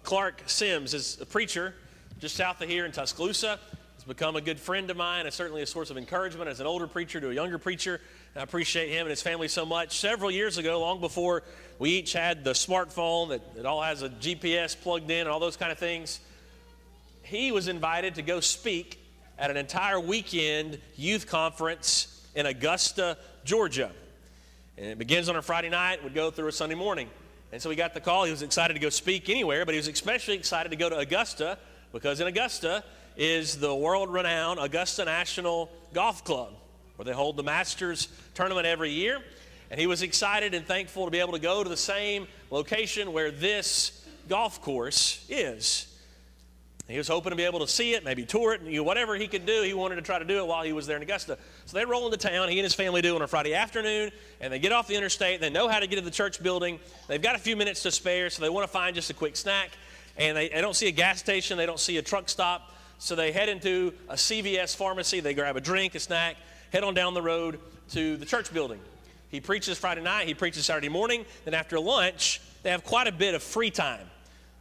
Clark Sims is a preacher just south of here in Tuscaloosa. He's become a good friend of mine and certainly a source of encouragement as an older preacher to a younger preacher. And I appreciate him and his family so much. Several years ago, long before we each had the smartphone that all has a GPS plugged in and all those kind of things, he was invited to go speak at an entire weekend youth conference in Augusta, Georgia. And it begins on a Friday night, would go through a Sunday morning. And so he got the call. He was excited to go speak anywhere, but he was especially excited to go to Augusta because in Augusta is the world-renowned Augusta National Golf Club, where they hold the Masters tournament every year. And he was excited and thankful to be able to go to the same location where this golf course is. He was hoping to be able to see it, maybe tour it, and whatever he could do, he wanted to try to do it while he was there in Augusta. So they roll into town, he and his family do on a Friday afternoon, and they get off the interstate. They know how to get to the church building. They've got a few minutes to spare, so they want to find just a quick snack. And they don't see a gas station. They don't see a truck stop. So they head into a CVS pharmacy. They grab a drink, a snack, head on down the road to the church building. He preaches Friday night. He preaches Saturday morning. Then after lunch, they have quite a bit of free time.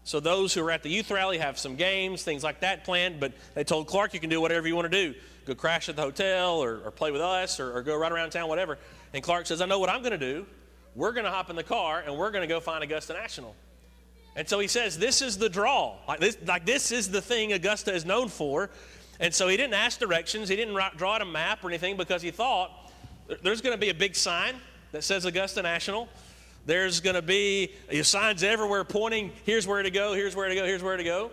So those who are at the youth rally have some games, things like that planned, but they told Clark, you can do whatever you want to do. Go crash at the hotel or play with us or go right around town, whatever. And Clark says, I know what I'm going to do. We're going to hop in the car and we're going to go find Augusta National. And so he says, this is the draw. This is the thing Augusta is known for. And so he didn't ask directions. He didn't draw out a map or anything because he thought there's going to be a big sign that says Augusta National. There's going to be signs everywhere pointing, here's where to go, here's where to go, here's where to go.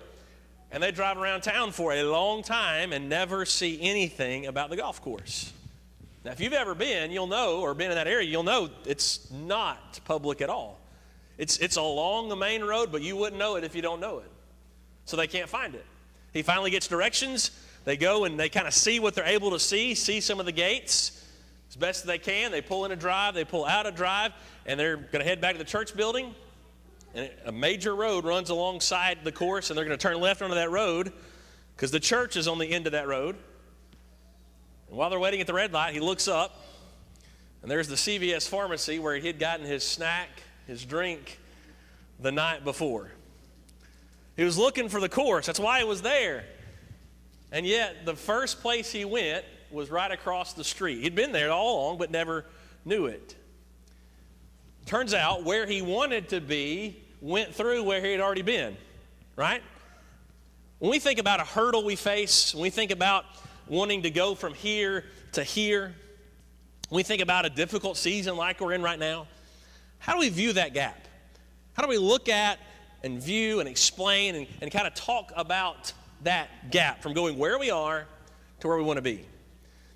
And they drive around town for a long time and never see anything about the golf course. Now, if you've ever been, you'll know, or been in that area, you'll know it's not public at all. It's along the main road, but you wouldn't know it if you don't know it. So they can't find it. He finally gets directions. They go and they kind of see what they're able to see some of the gates as best as they can. They pull in a drive, they pull out a drive, and they're going to head back to the church building. And a major road runs alongside the course, and they're going to turn left onto that road because the church is on the end of that road. And while they're waiting at the red light, he looks up, and there's the CVS pharmacy where he had gotten his snack, his drink, the night before. He was looking for the course. That's why he was there. And yet, the first place he went was right across the street. He'd been there all along, but never knew it. Turns out, where he wanted to be went through where he had already been, right? When we think about a hurdle we face, when we think about wanting to go from here to here, when we think about a difficult season like we're in right now, how do we view that gap? How do we look at and view and explain and kind of talk about that gap from going where we are to where we want to be?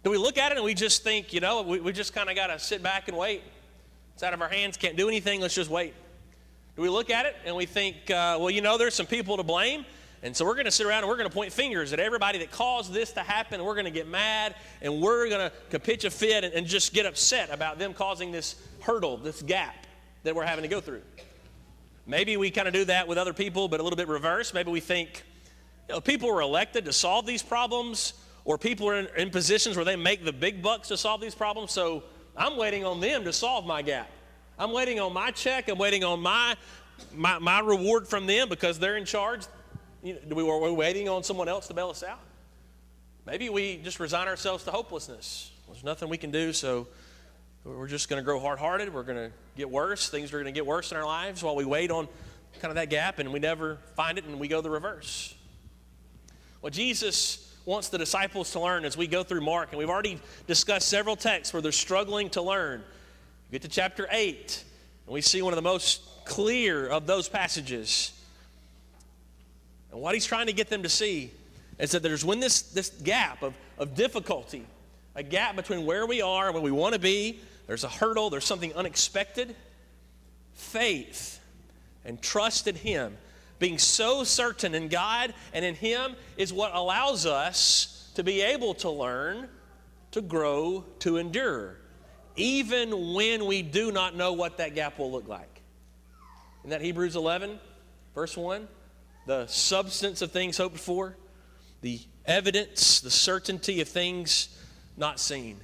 Do we look at it and we just think, we just kind of got to sit back and wait? It's out of our hands, can't do anything, let's just wait. Do we look at it and we think, there's some people to blame, and so we're going to sit around and we're going to point fingers at everybody that caused this to happen, and we're going to get mad, and we're going to pitch a fit and just get upset about them causing this hurdle, this gap that we're having to go through. Maybe we kind of do that with other people, but a little bit reverse. Maybe we think, people were elected to solve these problems, or people are in positions where they make the big bucks to solve these problems, so I'm waiting on them to solve my gap. I'm waiting on my check. I'm waiting on my reward from them because they're in charge. We're waiting on someone else to bail us out. Maybe we just resign ourselves to hopelessness. There's nothing we can do, so we're just going to grow hard-hearted. We're going to get worse. Things are going to get worse in our lives while we wait on kind of that gap, and we never find it, and we go the reverse. Well, Jesus wants the disciples to learn as we go through Mark, and we've already discussed several texts where they're struggling to learn. We get to chapter 8, and we see one of the most clear of those passages. And what he's trying to get them to see is that there's this gap of difficulty, a gap between where we are and where we want to be. There's a hurdle, there's something unexpected. Faith and trust in him, being so certain in God and in him, is what allows us to be able to learn, to grow, to endure, even when we do not know what that gap will look like. Isn't that Hebrews 11, verse 1? The substance of things hoped for, the evidence, the certainty of things not seen.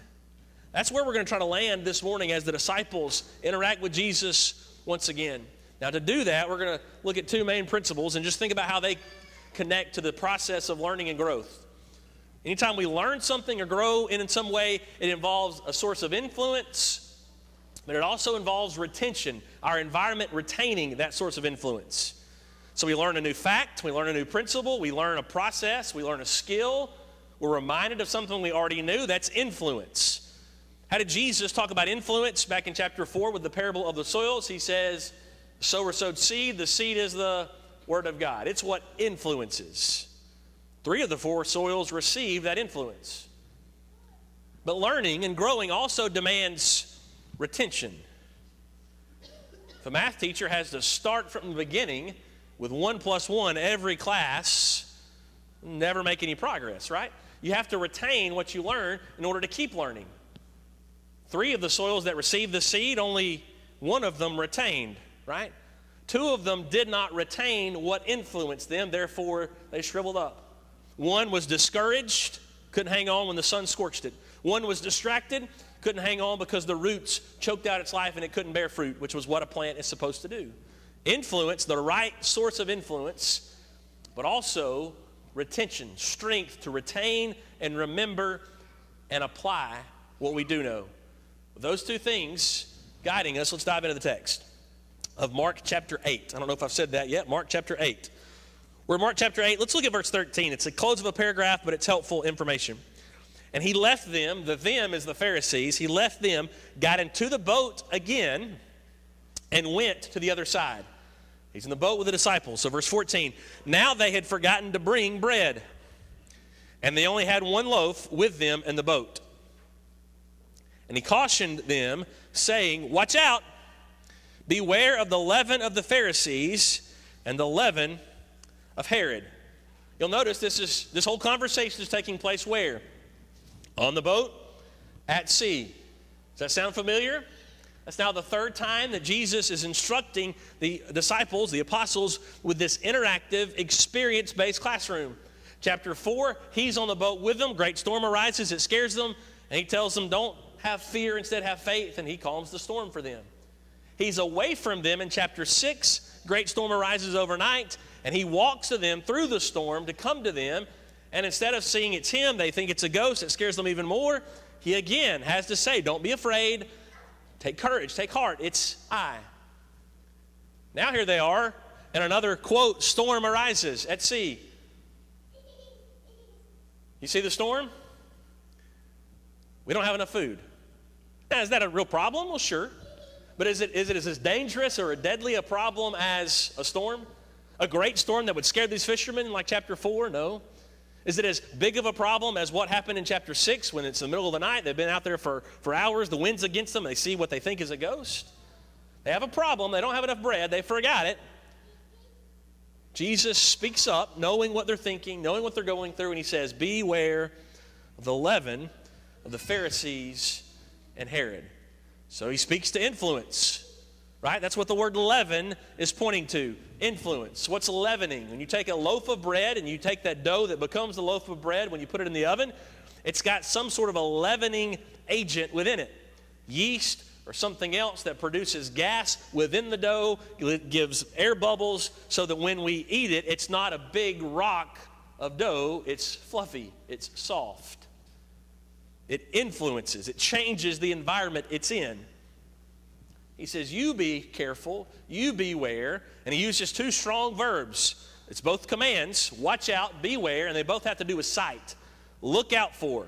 That's where we're going to try to land this morning as the disciples interact with Jesus once again. Now, to do that, we're going to look at two main principles and just think about how they connect to the process of learning and growth. Anytime we learn something or grow in some way, it involves a source of influence, but it also involves retention, our environment retaining that source of influence. So we learn a new fact, we learn a new principle, we learn a process, we learn a skill, we're reminded of something we already knew. That's influence. How did Jesus talk about influence back in chapter 4 with the parable of the soils? He says, the sower sowed seed, the seed is the Word of God. It's what influences. 3 of the 4 soils receive that influence. But learning and growing also demands retention. If a math teacher has to start from the beginning with 1 + 1 every class, never make any progress, right? You have to retain what you learn in order to keep learning. 3 of the soils that received the seed, only 1 of them retained, right? 2 of them did not retain what influenced them, therefore they shriveled up. 1 was discouraged, couldn't hang on when the sun scorched it. 1 was distracted, couldn't hang on because the roots choked out its life and it couldn't bear fruit, which was what a plant is supposed to do. Influence, the right source of influence, but also retention, strength to retain and remember and apply what we do know. With those 2 things guiding us, let's dive into the text of Mark chapter 8. I don't know if I've said that yet. Mark chapter 8. We're in Mark chapter 8. Let's look at verse 13. It's the close of a paragraph, but it's helpful information. And he left them, the them is the Pharisees, he left them, got into the boat again, and went to the other side. He's in the boat with the disciples. So verse 14, now they had forgotten to bring bread, and they only had 1 loaf with them in the boat. And he cautioned them, saying, watch out, beware of the leaven of the Pharisees and the leaven of Herod. You'll notice this whole conversation is taking place where? On the boat, at sea. Does that sound familiar? That's now the 3rd time that Jesus is instructing the disciples, the apostles, with this interactive, experience-based classroom. Chapter 4, he's on the boat with them. Great storm arises. It scares them. And he tells them, don't have fear, instead have faith. And he calms the storm for them. He's away from them in chapter 6. Great storm arises overnight. And he walks to them through the storm to come to them. And instead of seeing it's him, they think it's a ghost. It scares them even more. He again has to say, don't be afraid. Take courage. Take heart. It's I. Now here they are. And another, quote, storm arises at sea. You see the storm? We don't have enough food. Now, is that a real problem? Well, sure. But is it as dangerous or deadly a problem as a storm? A great storm that would scare these fishermen like chapter 4? No. Is it as big of a problem as what happened in chapter 6 when it's the middle of the night? They've been out there for hours. The wind's against them. They see what they think is a ghost. They have a problem. They don't have enough bread. They forgot it. Jesus speaks up, knowing what they're thinking, knowing what they're going through, and he says, beware of the leaven of the Pharisees and Herod. So he speaks to influence, right? That's what the word leaven is pointing to, influence. What's leavening? When you take a loaf of bread and you take that dough that becomes the loaf of bread, when you put it in the oven, it's got some sort of a leavening agent within it. Yeast or something else that produces gas within the dough. It gives air bubbles so that when we eat it, it's not a big rock of dough. It's fluffy. It's soft. It influences. It changes the environment it's in. He says, you be careful. You beware. And he uses 2 strong verbs. It's both commands. Watch out, beware. And they both have to do with sight. Look out for.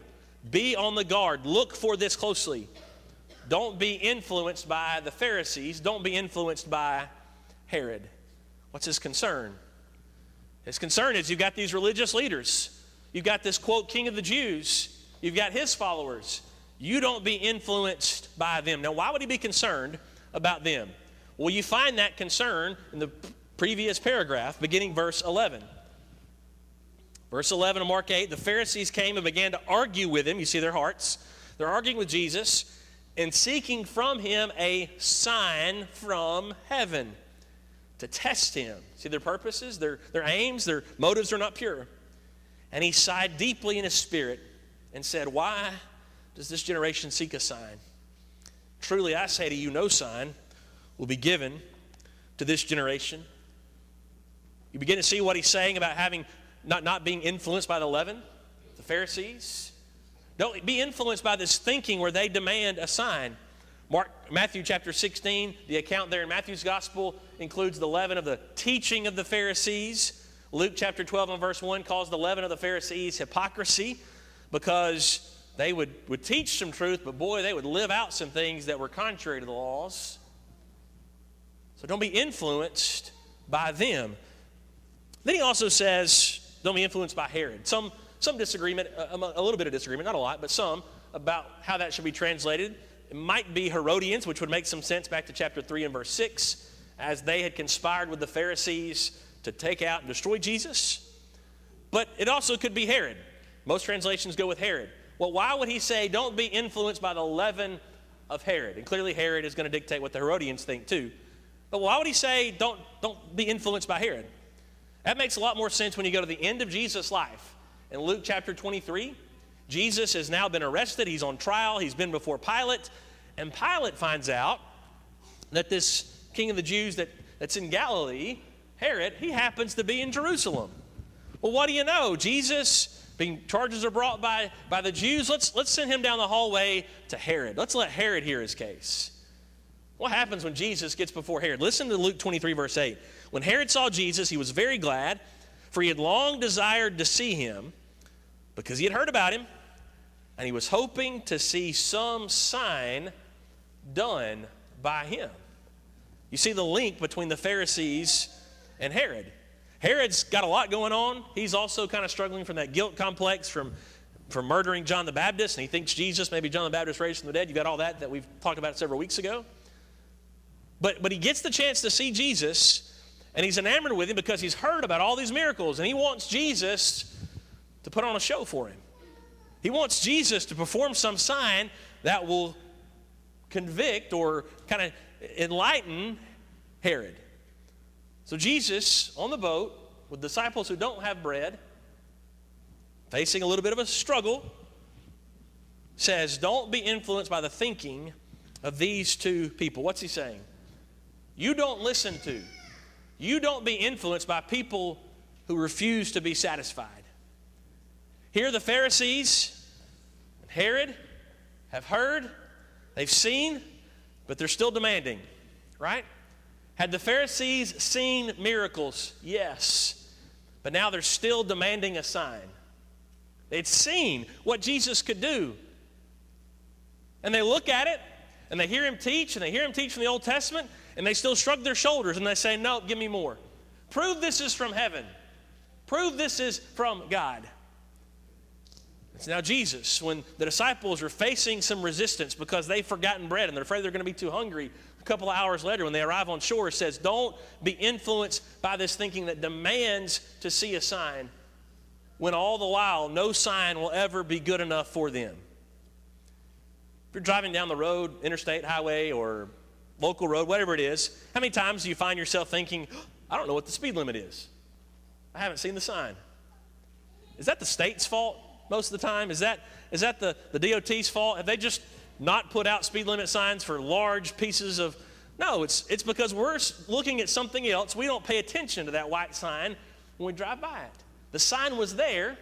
Be on the guard. Look for this closely. Don't be influenced by the Pharisees. Don't be influenced by Herod. What's his concern? His concern is you've got these religious leaders. You've got this, quote, king of the Jews. You've got his followers. You don't be influenced by them. Now, why would he be concerned about them? Well, you find that concern in the previous paragraph, beginning verse 11. Verse 11 of Mark 8, the Pharisees came and began to argue with him. You see their hearts. They're arguing with Jesus and seeking from him a sign from heaven to test him. See their purposes, their aims, their motives are not pure. And he sighed deeply in his spirit and said, why does this generation seek a sign? Truly I say to you, no sign will be given to this generation. You begin to see what he's saying about having not being influenced by the leaven, the Pharisees. Don't be influenced by this thinking where they demand a sign. Matthew chapter 16, the account there in Matthew's gospel includes the leaven of the teaching of the Pharisees. Luke chapter 12 and verse 1 calls the leaven of the Pharisees hypocrisy, because they would teach some truth, but boy, they would live out some things that were contrary to the laws. So don't be influenced by them. Then he also says, don't be influenced by Herod. Some disagreement, a little bit of disagreement, not a lot, but some, about how that should be translated. It might be Herodians, which would make some sense back to chapter 3 and verse 6, as they had conspired with the Pharisees to take out and destroy Jesus. But it also could be Herod. Most translations go with Herod. Well, why would he say, don't be influenced by the leaven of Herod? And clearly Herod is going to dictate what the Herodians think too. But why would he say, don't be influenced by Herod? That makes a lot more sense when you go to the end of Jesus' life. In Luke chapter 23, Jesus has now been arrested. He's on trial. He's been before Pilate. And Pilate finds out that this king of the Jews that's in Galilee, Herod, he happens to be in Jerusalem. Well, what do you know? Jesus, charges are brought by the Jews. Let's send him down the hallway to Herod. Let's let Herod hear his case. What happens when Jesus gets before Herod? Listen to Luke 23, verse 8. When Herod saw Jesus, he was very glad, for he had long desired to see him, because he had heard about him, and he was hoping to see some sign done by him. You see the link between the Pharisees and Herod. Herod's got a lot going on. He's also kind of struggling from that guilt complex from murdering John the Baptist, and he thinks Jesus, maybe John the Baptist raised from the dead. You got all that we've talked about several weeks ago. But he gets the chance to see Jesus, and he's enamored with him because he's heard about all these miracles, and he wants Jesus to put on a show for him. He wants Jesus to perform some sign that will convict or kind of enlighten Herod. So Jesus, on the boat, with disciples who don't have bread, facing a little bit of a struggle, says, don't be influenced by the thinking of these two people. What's he saying? You don't listen to, you don't be influenced by people who refuse to be satisfied. Here the Pharisees and Herod have heard, they've seen, but they're still demanding, right? Had the Pharisees seen miracles? Yes. But now they're still demanding a sign. They'd seen what Jesus could do. And they look at it, and they hear him teach, and they hear him teach from the Old Testament, and they still shrug their shoulders, and they say, no, give me more. Prove this is from heaven. Prove this is from God. It's now Jesus, when the disciples are facing some resistance because they've forgotten bread and they're afraid they're going to be too hungry, a couple of hours later when they arrive on shore, says, don't be influenced by this thinking that demands to see a sign, when all the while no sign will ever be good enough for them. If you're driving down the road, interstate, highway, or local road, whatever it is, how many times do you find yourself thinking, I don't know what the speed limit is? I haven't seen the sign. Is that the state's fault most of the time? Is that the DOT's fault? Have they just not put out speed limit signs for large pieces of... No, it's because we're looking at something else. We don't pay attention to that white sign when we drive by it. The sign was there.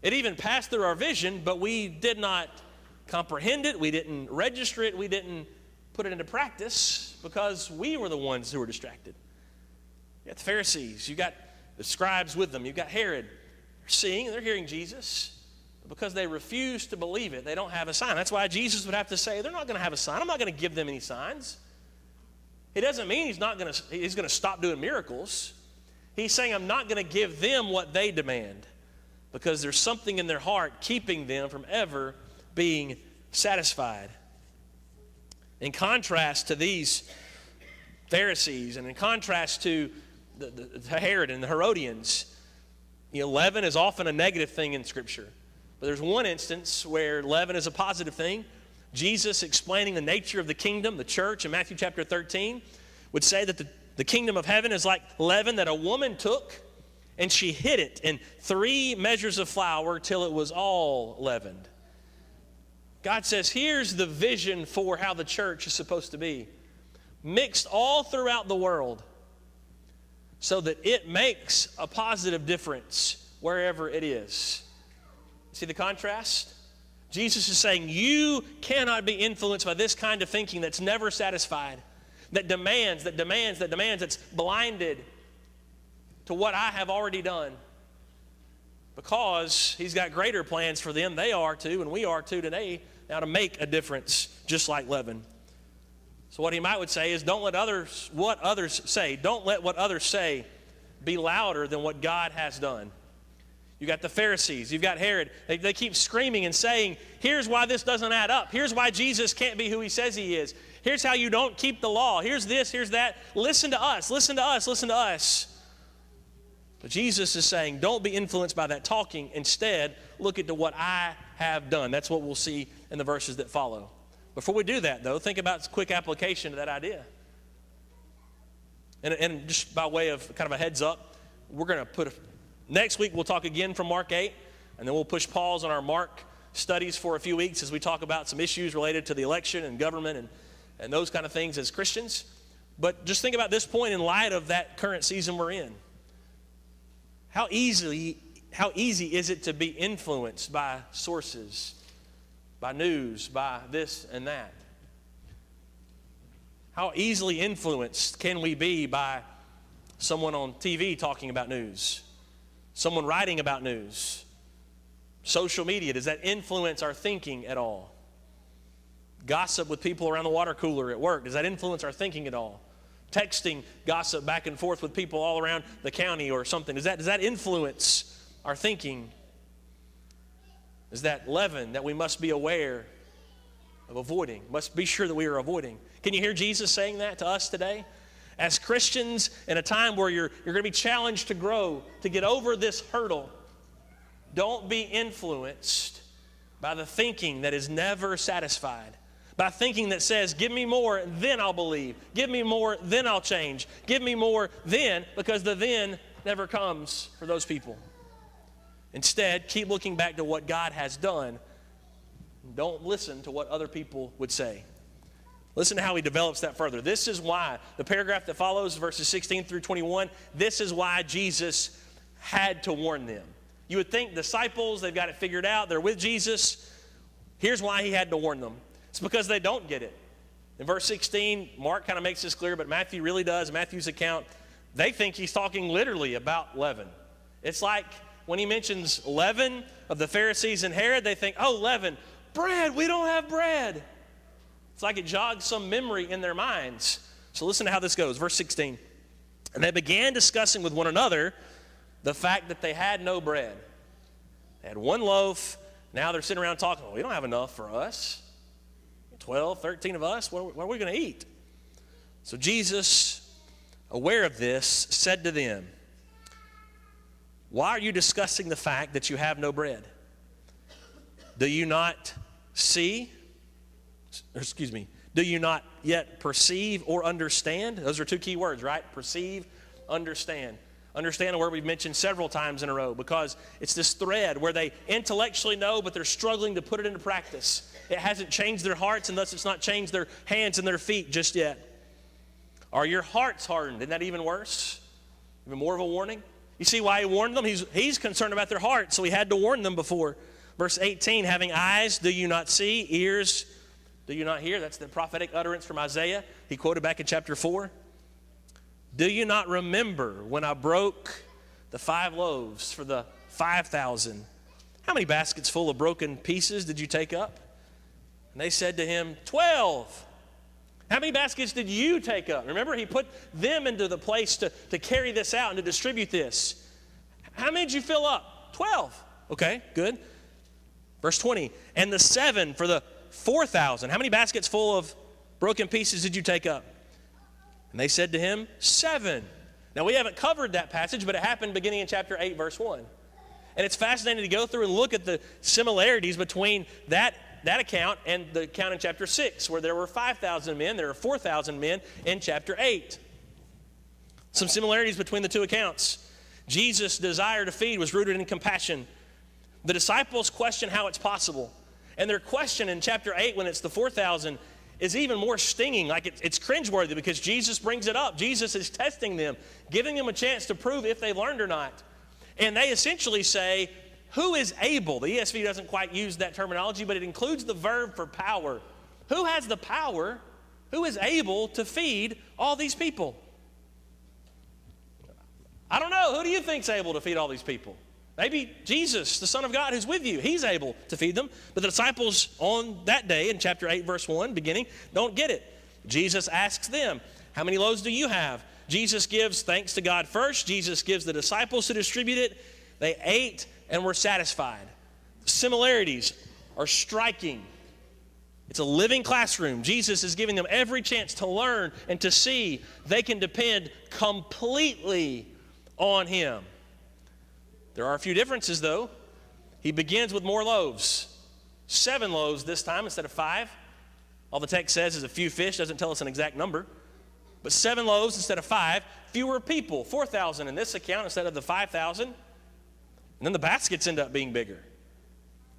It even passed through our vision, but we did not comprehend it. We didn't register it. We didn't put it into practice because we were the ones who were distracted. You got the Pharisees. You got the scribes with them. You've got Herod. They're seeing, they're hearing Jesus. But because they refuse to believe it, they don't have a sign. That's why Jesus would have to say, they're not going to have a sign. I'm not going to give them any signs. It doesn't mean he's going to stop doing miracles. He's saying, I'm not going to give them what they demand because there's something in their heart keeping them from ever being satisfied. In contrast to these Pharisees and in contrast to Herod and the Herodians, leaven is often a negative thing in Scripture. But there's one instance where leaven is a positive thing. Jesus, explaining the nature of the kingdom, the church, in Matthew chapter 13, would say that the kingdom of heaven is like leaven that a woman took and she hid it in 3 measures of flour till it was all leavened. God says, here's the vision for how the church is supposed to be. mixed all throughout the world so that it makes a positive difference wherever it is. See the contrast? Jesus is saying you cannot be influenced by this kind of thinking that's never satisfied, that demands, that's blinded to what I have already done. Because he's got greater plans for them. They are too, and we are too today, now to make a difference, just like leaven. So what he might would say is, don't let what others say be louder than what God has done. You got the Pharisees, you've got Herod. They keep screaming and saying, here's why this doesn't add up. Here's why Jesus can't be who he says he is. Here's how you don't keep the law. Here's this, here's that. Listen to us, listen to us, listen to us. But Jesus is saying, don't be influenced by that talking. Instead, look at what I have done. That's what we'll see in the verses that follow. Before we do that, though, think about a quick application to that idea. And just by way of kind of a heads up, we're going to next week we'll talk again from Mark 8, and then we'll push pause on our Mark studies for a few weeks as we talk about some issues related to the election and government and those kind of things as Christians. But just think about this point in light of that current season we're in. How easy is it to be influenced by sources, by news, by this and that? How easily influenced can we be by someone on TV talking about news, someone writing about news, social media? Does that influence our thinking at all? Gossip with people around the water cooler at work, does that influence our thinking at all? Texting gossip back and forth with people all around the county or something, does that influence our thinking? Is that leaven that we must be aware of avoiding, must be sure that we are avoiding? Can you hear Jesus saying that to us today? As Christians, in a time where you're going to be challenged to grow, to get over this hurdle, don't be influenced by the thinking that is never satisfied. By thinking that says, give me more, then I'll believe. Give me more, then I'll change. Give me more, then, because the then never comes for those people. Instead, keep looking back to what God has done. Don't listen to what other people would say. Listen to how he develops that further. This is why, the paragraph that follows, verses 16 through 21, this is why Jesus had to warn them. You would think disciples, they've got it figured out, they're with Jesus. Here's why he had to warn them. It's because they don't get it. In verse 16, Mark kind of makes this clear, but Matthew really does. Matthew's account, they think he's talking literally about leaven. It's like when he mentions leaven of the Pharisees and Herod, they think, oh, leaven, bread, we don't have bread. It's like it jogs some memory in their minds. So listen to how this goes. Verse 16, and they began discussing with one another the fact that they had no bread. They had one loaf. Now they're sitting around talking, well, we don't have enough for us. 12, 13 of us, what are we going to eat? So Jesus, aware of this, said to them, why are you discussing the fact that you have no bread? Do you not see? Do you not yet perceive or understand? Those are two key words, right? Perceive, understand. Understand a word we've mentioned several times in a row because it's this thread where they intellectually know, but they're struggling to put it into practice. It hasn't changed their hearts, and thus it's not changed their hands and their feet just yet. Are your hearts hardened? Isn't that even worse? Even more of a warning? You see why he warned them? He's concerned about their hearts, so he had to warn them before. Verse 18, having eyes, do you not see? Ears, do you not hear? That's the prophetic utterance from Isaiah. He quoted back in chapter 4. Do you not remember when I broke the 5 loaves for the 5,000? How many baskets full of broken pieces did you take up? And they said to him, 12. How many baskets did you take up? Remember, he put them into the place to carry this out and to distribute this. How many did you fill up? 12. Okay, good. Verse 20, and the 7 for the 4,000. How many baskets full of broken pieces did you take up? And they said to him, 7. Now, we haven't covered that passage, but it happened beginning in chapter 8, verse 1. And it's fascinating to go through and look at the similarities between that account and the account in chapter 6, where there were 5,000 men, there were 4,000 men in chapter 8. Some similarities between the two accounts. Jesus' desire to feed was rooted in compassion. The disciples question how it's possible. And their question in chapter 8, when it's the 4,000, is even more stinging. Like it's cringeworthy because Jesus brings it up. Jesus is testing them, giving them a chance to prove if they've learned or not. And they essentially say, who is able? The ESV doesn't quite use that terminology, but it includes the verb for power. Who has the power? Who is able to feed all these people? I don't know. Who do you think's able to feed all these people? Maybe Jesus, the Son of God, who's with you. He's able to feed them. But the disciples on that day, in chapter 8, verse 1, beginning, don't get it. Jesus asks them, how many loaves do you have? Jesus gives thanks to God first. Jesus gives the disciples to distribute it. They ate and were satisfied. The similarities are striking. It's a living classroom. Jesus is giving them every chance to learn and to see they can depend completely on Him. There are a few differences, though. He begins with more loaves. 7 loaves this time instead of 5. All the text says is a few fish. Doesn't tell us an exact number. But 7 loaves instead of 5. Fewer people. 4,000 in this account instead of the 5,000. And then the baskets end up being bigger.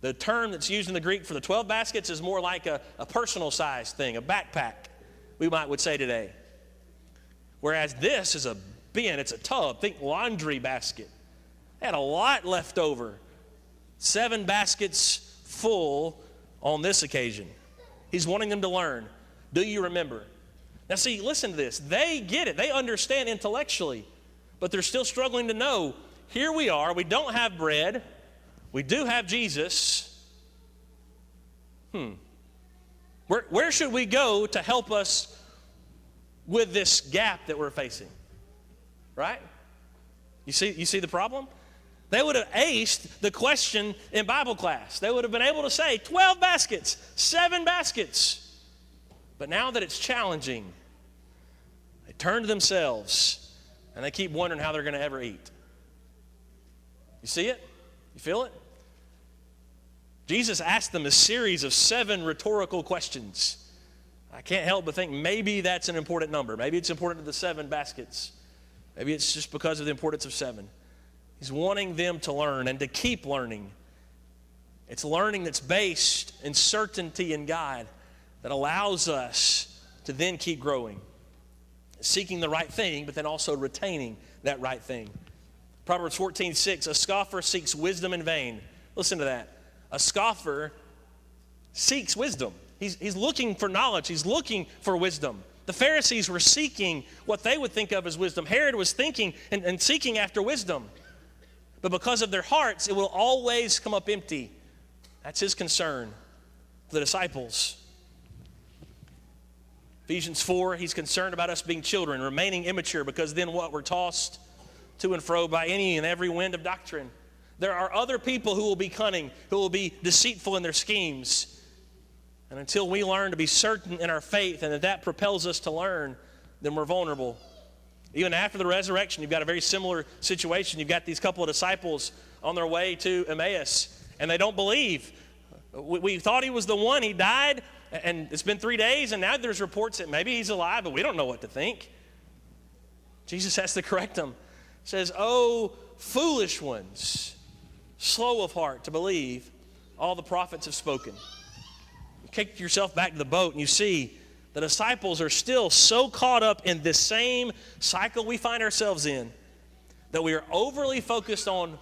The term that's used in the Greek for the 12 baskets is more like a personal size thing, a backpack, we would say today. Whereas this is a bin, it's a tub. Think laundry basket. They had a lot left over. 7 baskets full on this occasion. He's wanting them to learn. Do you remember? Now see, listen to this. They get it. They understand intellectually, but they're still struggling to know. Here we are. We don't have bread. We do have Jesus. Where should we go to help us with this gap that we're facing? Right? You see the problem? They would have aced the question in Bible class. They would have been able to say 12 baskets, 7 baskets. But now that it's challenging, they turn to themselves and they keep wondering how they're going to ever eat. You see it? You feel it? Jesus asked them a series of 7 rhetorical questions. I can't help but think maybe that's an important number. Maybe it's important to the 7 baskets. Maybe it's just because of the importance of 7. He's wanting them to learn and to keep learning. It's learning that's based in certainty in God that allows us to then keep growing, seeking the right thing, but then also retaining that right thing. Proverbs 14:6, a scoffer seeks wisdom in vain. Listen to that. A scoffer seeks wisdom. He's looking for knowledge. He's looking for wisdom. The Pharisees were seeking what they would think of as wisdom. Herod was thinking and seeking after wisdom. But because of their hearts, it will always come up empty. That's his concern for the disciples. Ephesians 4, he's concerned about us being children, remaining immature, because then what? We're tossed to and fro by any and every wind of doctrine. There are other people who will be cunning, who will be deceitful in their schemes. And until we learn to be certain in our faith and that propels us to learn, then we're vulnerable. Even after the resurrection, you've got a very similar situation. You've got these couple of disciples on their way to Emmaus, and they don't believe. We thought he was the one. He died, and it's been 3 days, and now there's reports that maybe he's alive, but we don't know what to think. Jesus has to correct them. He says, "Oh, foolish ones, slow of heart to believe all the prophets have spoken." You kick yourself back to the boat, and you see the disciples are still so caught up in this same cycle we find ourselves in that we are overly focused on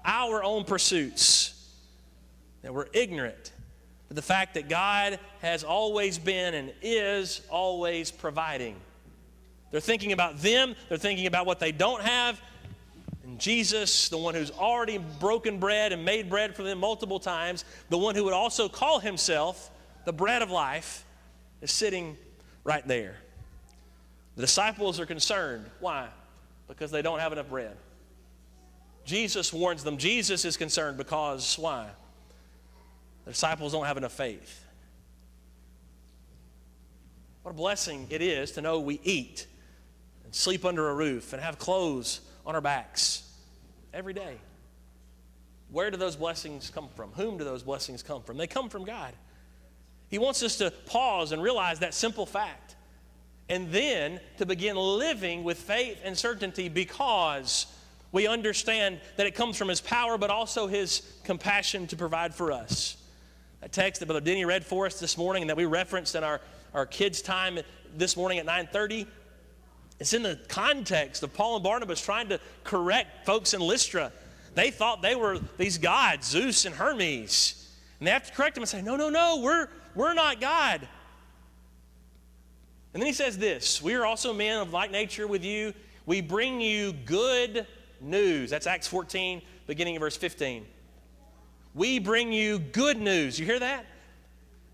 our own pursuits, that we're ignorant to the fact that God has always been and is always providing. They're thinking about them. They're thinking about what they don't have. And Jesus, the one who's already broken bread and made bread for them multiple times, the one who would also call himself the bread of life, is sitting right there. The disciples are concerned. Why? Because they don't have enough bread. Jesus warns them. Jesus is concerned because, why? The disciples don't have enough faith. What a blessing it is to know we eat and sleep under a roof and have clothes on our backs every day. Where do those blessings come from? Whom do those blessings come from? They come from God. He wants us to pause and realize that simple fact, and then to begin living with faith and certainty because we understand that it comes from His power, but also His compassion to provide for us. That text that Brother Denny read for us this morning and that we referenced in our our kids' time this morning at 9:30. It's in the context of Paul and Barnabas trying to correct folks in Lystra. They thought they were these gods, Zeus and Hermes. And they have to correct them and say, no, we're not God. And then he says this, we are also men of like nature with you. We bring you good news. That's Acts 14, beginning of verse 15. We bring you good news. You hear that?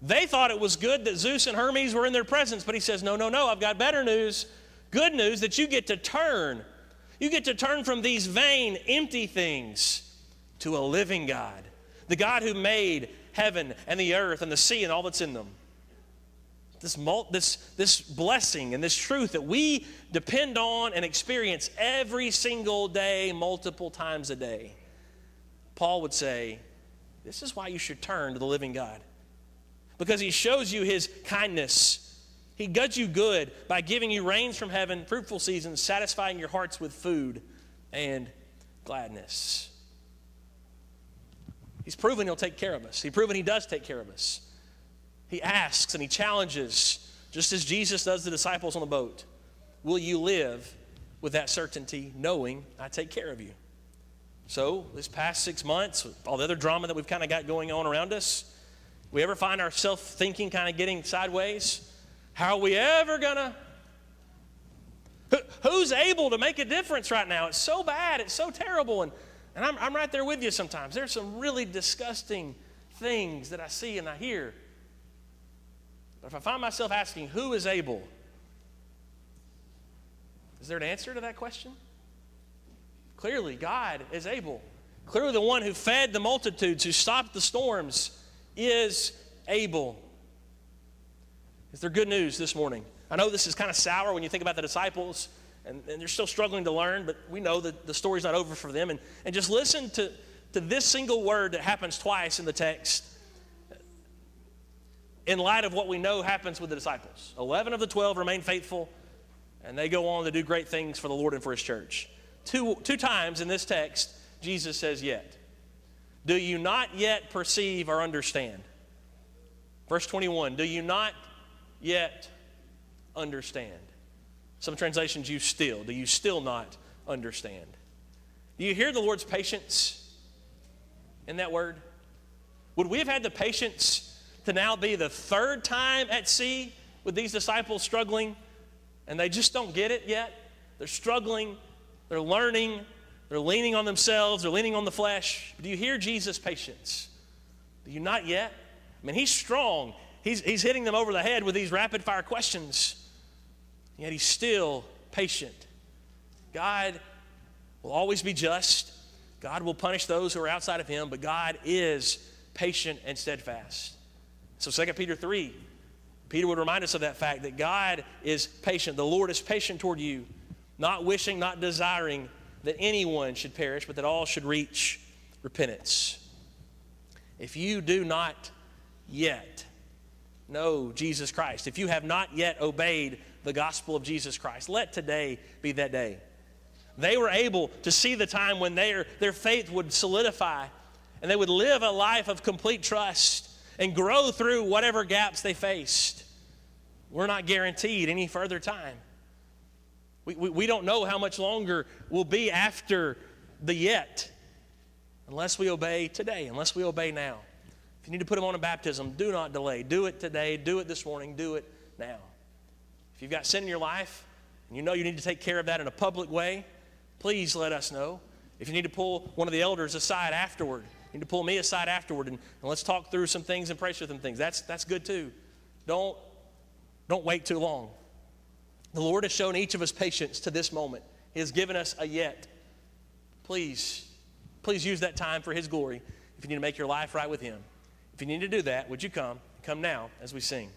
They thought it was good that Zeus and Hermes were in their presence, but he says, no, I've got better news. Good news that you get to turn. You get to turn from these vain, empty things to a living God. The God who made heaven and the earth and the sea and all that's in them. This blessing and this truth that we depend on and experience every single day, multiple times a day. Paul would say, this is why you should turn to the living God. Because he shows you his kindness. He does you good by giving you rains from heaven, fruitful seasons, satisfying your hearts with food and gladness. He's proven he'll take care of us. He's proven he does take care of us. He asks and he challenges, just as Jesus does the disciples on the boat. Will you live with that certainty, knowing I take care of you? So, this past 6 months, with all the other drama that we've kind of got going on around us, we ever find ourselves thinking, kind of getting sideways? How are we ever gonna? Who's able to make a difference right now? It's so bad, it's so terrible, and I'm right there with you sometimes. There's some really disgusting things that I see and I hear. But if I find myself asking, who is able? Is there an answer to that question? Clearly, God is able. Clearly, the one who fed the multitudes, who stopped the storms, is able. Is there good news this morning? I know this is kind of sour when you think about the disciples, and they're still struggling to learn, but we know that the story's not over for them. And just listen to this single word that happens twice in the text in light of what we know happens with the disciples. 11 of the 12 remain faithful, and they go on to do great things for the Lord and for his church. Two times in this text, Jesus says yet. Do you not yet perceive or understand? Verse 21, do you not yet understand? Some translations use still. Do you still not understand? Do you hear the Lord's patience in that word? Would we have had the patience to now be the third time at sea with these disciples struggling, and they just don't get it yet? They're struggling, they're learning, they're leaning on themselves, they're leaning on the flesh. Do you hear Jesus' patience? Do you not yet? I mean, he's strong. He's hitting them over the head with these rapid-fire questions. Yet he's still patient. God will always be just. God will punish those who are outside of him, but God is patient and steadfast. So 2 Peter 3, Peter would remind us of that fact, that God is patient. The Lord is patient toward you, not wishing, not desiring that anyone should perish, but that all should reach repentance. If you do not yet know Jesus Christ, if you have not yet obeyed the gospel of Jesus Christ, let today be that day. They were able to see the time when their faith would solidify and they would live a life of complete trust and grow through whatever gaps they faced. We're not guaranteed any further time. We don't know how much longer we'll be after the yet unless we obey today, unless we obey now. If you need to put them on a baptism, do not delay. Do it today. Do it this morning. Do it now. If you've got sin in your life and you know you need to take care of that in a public way, please let us know. If you need to pull one of the elders aside afterward, you need to pull me aside afterward and let's talk through some things and pray through some things. That's good too. Don't wait too long. The Lord has shown each of us patience to this moment. He has given us a yet. Please use that time for his glory if you need to make your life right with him. If you need to do that, would you come now as we sing?